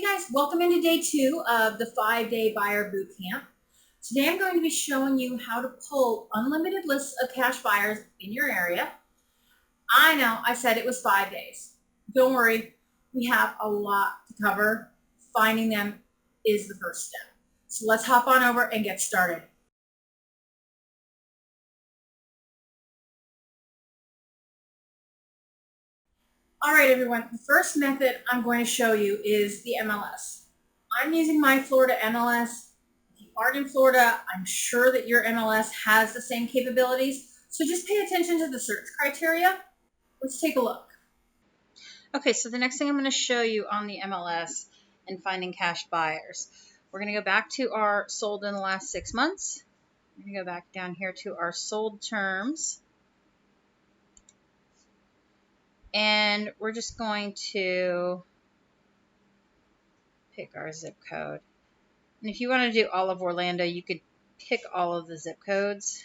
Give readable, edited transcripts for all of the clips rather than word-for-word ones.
Guys, welcome into day 2 of the 5-day buyer bootcamp. Today I'm going to be showing you how to pull unlimited lists of cash buyers in your area. I know I said it was 5 days. Don't worry, we have a lot to cover. Finding them is the first step. So let's hop on over and get started. All right, everyone, the first method I'm going to show you is the MLS. I'm using my Florida MLS. If you aren't in Florida, I'm sure that your MLS has the same capabilities. So just pay attention to the search criteria. Let's take a look. Okay, so the next thing I'm going to show you on the MLS and finding cash buyers. We're going to go back to our sold in the last 6 months. We're going to go back down here to our sold terms. And we're just going to pick our zip code. And if you want to do all of Orlando, you could pick all of the zip codes.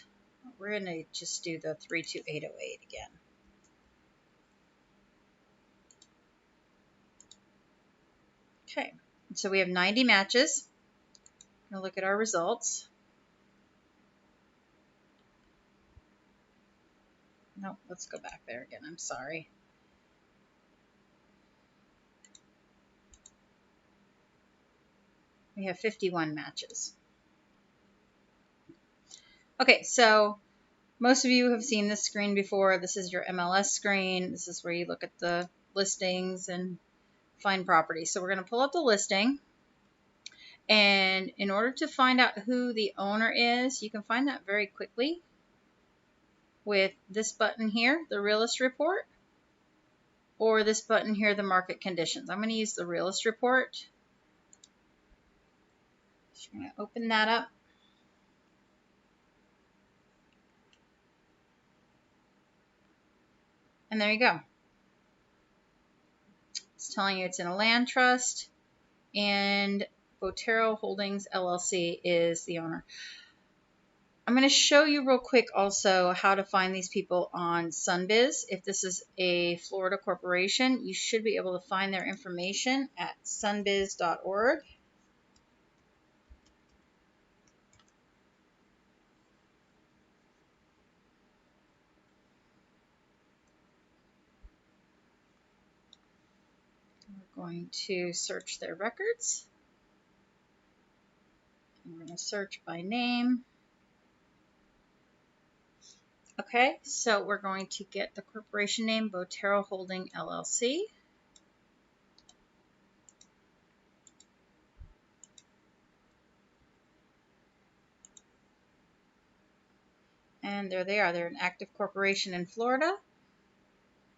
We're going to just do the 32808 again. Okay, so we have 90 matches. I'm going to look at our results. No, let's go back there again. I'm sorry. We have 51 matches. Okay, so most of you have seen this screen before. This is your MLS screen. This is where you look at the listings and find properties. So we're going to pull up the listing. And in order to find out who the owner is, you can find that very quickly with this button here, the realist report, or this button here, the market conditions. I'm going to use the realist report. Just going to open that up. And there you go. It's telling you it's in a land trust, and Botero Holdings LLC is the owner. I'm going to show you real quick also how to find these people on Sunbiz. If this is a Florida corporation, you should be able to find their information at sunbiz.org. We're going to search their records. And we're going to search by name. Okay, so we're going to get the corporation name, Botero Holding LLC. And there they are. They're an active corporation in Florida.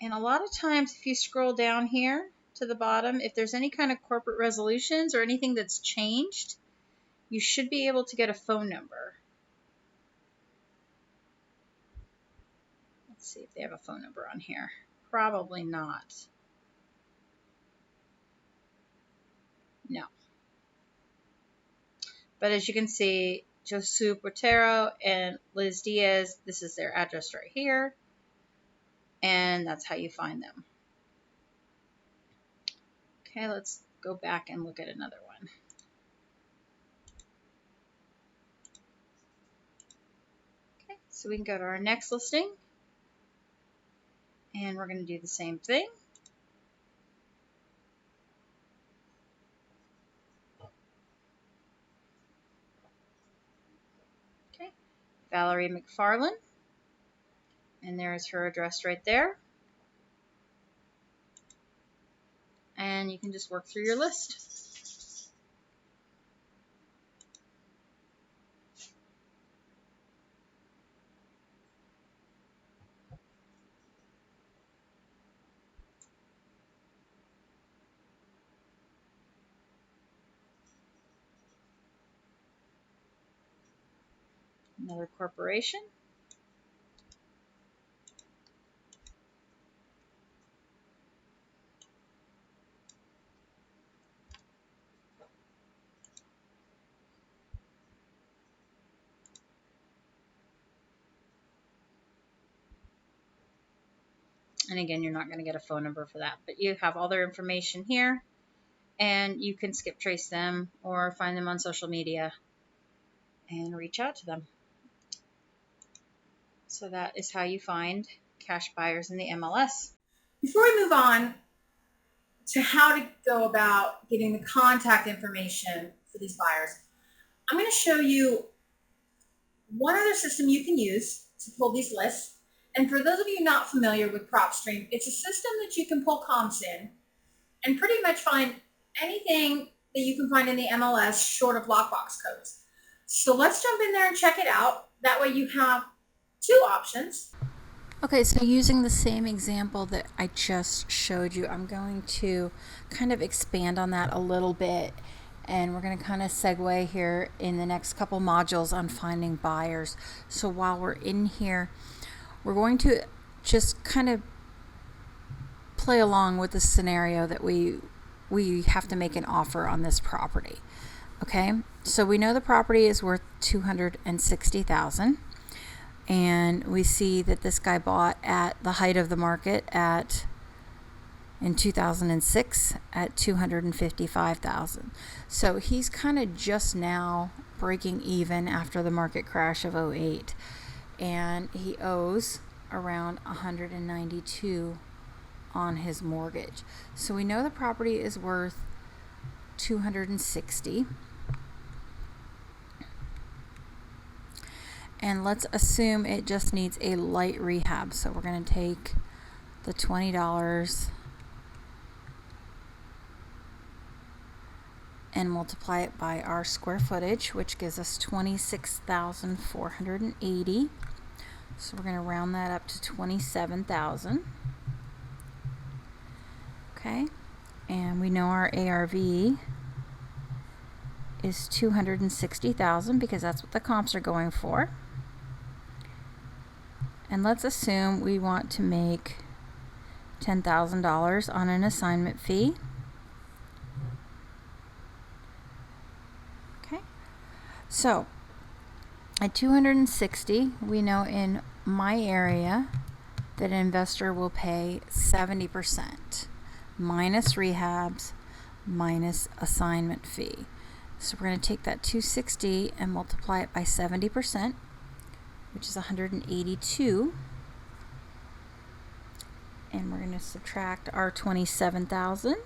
And a lot of times, if you scroll down here to the bottom, if there's any kind of corporate resolutions or anything that's changed, you should be able to get a phone number. Let's see if they have a phone number on here. Probably not. No. But as you can see, Josu Botero and Liz Diaz, this is their address right here. And that's how you find them. Okay, let's go back and look at another one. Okay, so we can go to our next listing. And we're going to do the same thing. Okay, Valerie McFarland. And there's her address right there. And you can just work through your list. Another corporation. And again, you're not going to get a phone number for that, but you have all their information here. and you can skip trace them or find them on social media and reach out to them. So that is how you find cash buyers in the MLS. Before we move on to how to go about getting the contact information for these buyers, I'm going to show you one other system you can use to pull these lists. And for those of you not familiar with Propstream, it's a system that you can pull comps in and pretty much find anything that you can find in the MLS short of lockbox codes. So let's jump in there and check it out. That way you have two options. Okay, so using the same example that I just showed you, I'm going to kind of expand on that a little bit, and we're going to kind of segue here in the next couple modules on finding buyers. So while we're in here, we're going to just kind of play along with the scenario that we have to make an offer on this property. Okay, so we know the property is worth $260,000. And we see that this guy bought at the height of the market in 2006 at $255,000. So he's kind of just now breaking even after the market crash of 2008, and he owes around $192 on his mortgage. So we know the property is worth $260,000. And let's assume it just needs a light rehab. So we're going to take the $20 and multiply it by our square footage, which gives us 26,480. So we're going to round that up to 27,000. Okay. And we know our ARV is 260,000 because that's what the comps are going for. And let's assume we want to make $10,000 on an assignment fee. Okay. So at 260, we know in my area that an investor will pay 70% minus rehabs minus assignment fee. So we're going to take that 260 and multiply it by 70%, which is 182, and we're going to subtract our 27,000,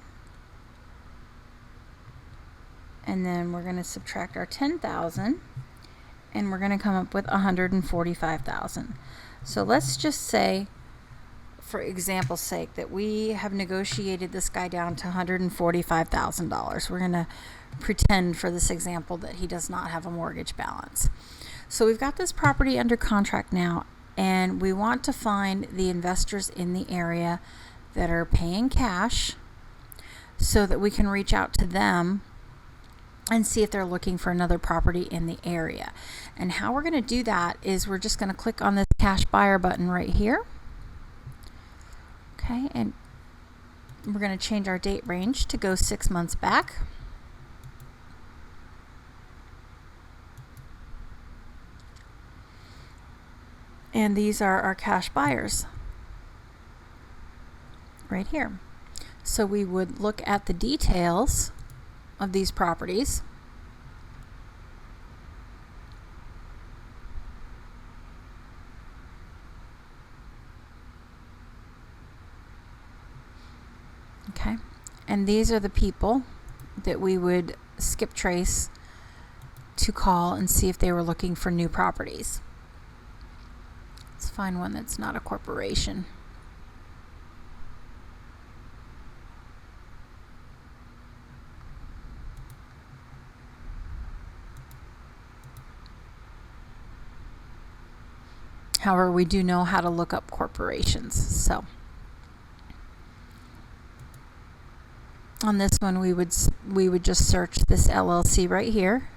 and then we're going to subtract our 10,000, and we're going to come up with 145,000. So let's just say, for example's sake, that we have negotiated this guy down to $145,000. We're going to pretend for this example that he does not have a mortgage balance. So we've got this property under contract now, and we want to find the investors in the area that are paying cash so that we can reach out to them and see if they're looking for another property in the area. And how we're going to do that is we're just going to click on this cash buyer button right here. Okay, and we're going to change our date range to go 6 months back. And these are our cash buyers right here. So we would look at the details of these properties. Okay. And these are the people that we would skip trace to call and see if they were looking for new properties. Let's find one that's not a corporation. However, we do know how to look up corporations. So on this one, we would just search this LLC right here.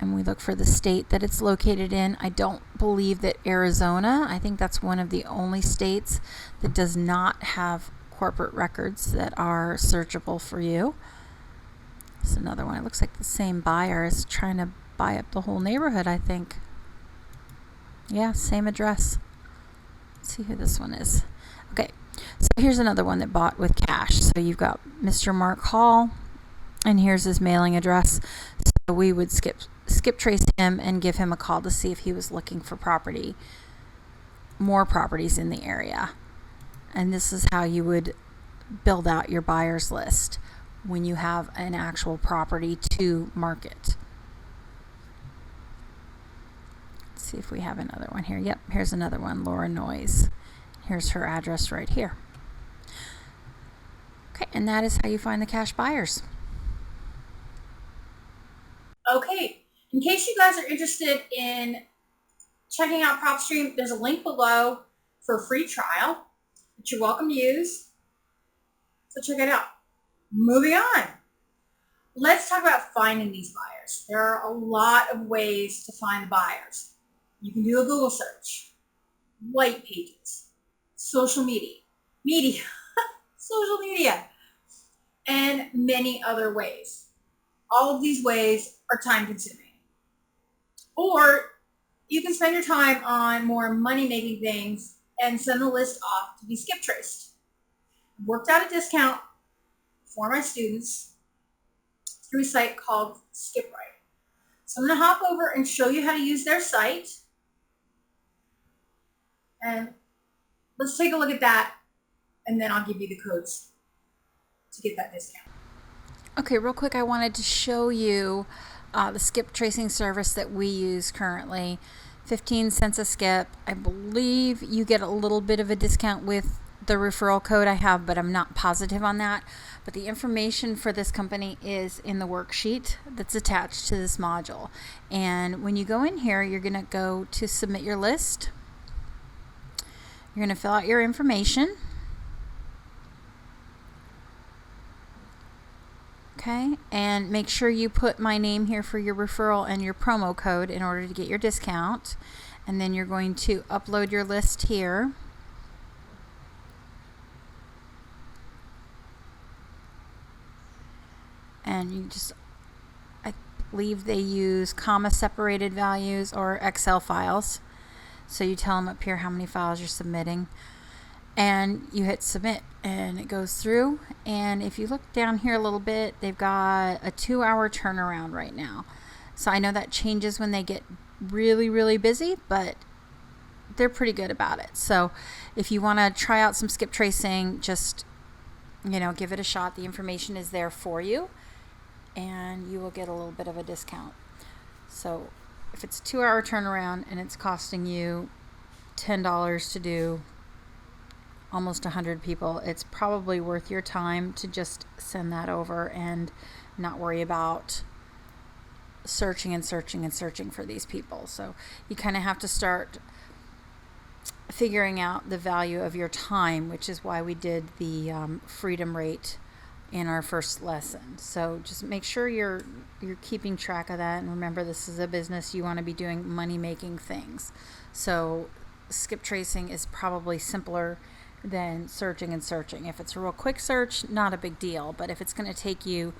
And we look for the state that it's located in. I don't believe that Arizona, I think that's one of the only states that does not have corporate records that are searchable for you. It's another one. It looks like the same buyer is trying to buy up the whole neighborhood, I think. Yeah, same address. Let's see who this one is. Okay, so Here's another one that bought with cash. So you've got Mr. Mark Hall, and here's his mailing address. So we would skip trace him and give him a call to see if he was looking for more properties in the area. And this is how you would build out your buyers list when you have an actual property to market. Let's see if we have another one here. Yep, here's another one, Laura Noyes. Here's her address right here. Okay, and that is how you find the cash buyers. Okay, in case you guys are interested in checking out Propstream, there's a link below for a free trial that you're welcome to use. So check it out. Moving on. Let's talk about finding these buyers. There are a lot of ways to find buyers. You can do a Google search, white pages, social media, social media, and many other ways. All of these ways are time consuming. Or you can spend your time on more money-making things and send the list off to be skip traced. I've worked out a discount for my students through a site called SkipRite. So I'm going to hop over and show you how to use their site. And let's take a look at that, and then I'll give you the codes to get that discount. Okay, real quick, I wanted to show you the skip tracing service that we use currently. 15 cents a skip. I believe you get a little bit of a discount with the referral code I have, but I'm not positive on that. But the information for this company is in the worksheet that's attached to this module. And when you go in here, you're going to go to submit your list. You're going to fill out your information. Okay, and make sure you put my name here for your referral and your promo code in order to get your discount. And then you're going to upload your list here. And you just, I believe they use comma separated values or Excel files. So you tell them up here how many files you're submitting, and you hit submit, and it goes through. And if you look down here a little bit, they've got a 2-hour turnaround right now. So I know that changes when they get really, really busy, but they're pretty good about it. So if you want to try out some skip tracing, just, give it a shot. The information is there for you, and you will get a little bit of a discount. So if it's a 2-hour turnaround and it's costing you $10 to do almost 100 people, it's probably worth your time to just send that over and not worry about searching for these people. So you kind of have to start figuring out the value of your time, which is why we did the freedom rate in our first lesson. So just make sure you're keeping track of that, and remember, this is a business. You want to be doing money-making things. So skip tracing is probably simpler than searching. If it's a real quick search, not a big deal, but if it's going to take you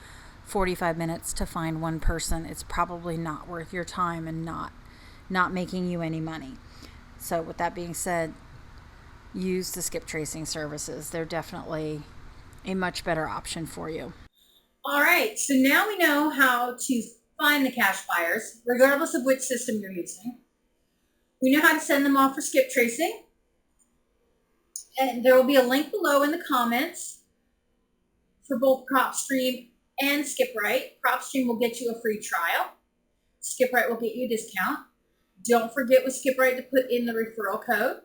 45 minutes to find one person, it's probably not worth your time and not making you any money. So with that being said, use the skip tracing services. They're definitely a much better option for you. All right, so now we know how to find the cash buyers, regardless of which system you're using. We know how to send them off for skip tracing. And there will be a link below in the comments for both Propstream and SkipRite. Propstream will get you a free trial. SkipRite will get you a discount. Don't forget with SkipRite to put in the referral code.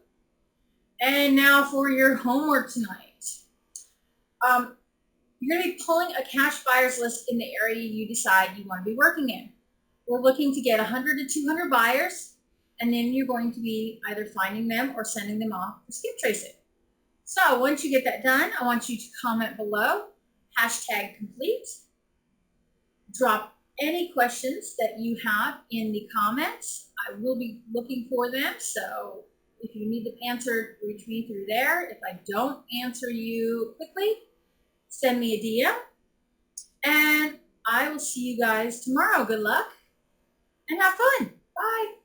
And now for your homework tonight. You're going to be pulling a cash buyers list in the area you decide you want to be working in. We're looking to get 100 to 200 buyers, and then you're going to be either finding them or sending them off to skip trace it. So once you get that done, I want you to comment below, #complete. Drop any questions that you have in the comments. I will be looking for them, so if you need them answered, reach me through there. If I don't answer you quickly, send me a DM, and I will see you guys tomorrow. Good luck and have fun. Bye.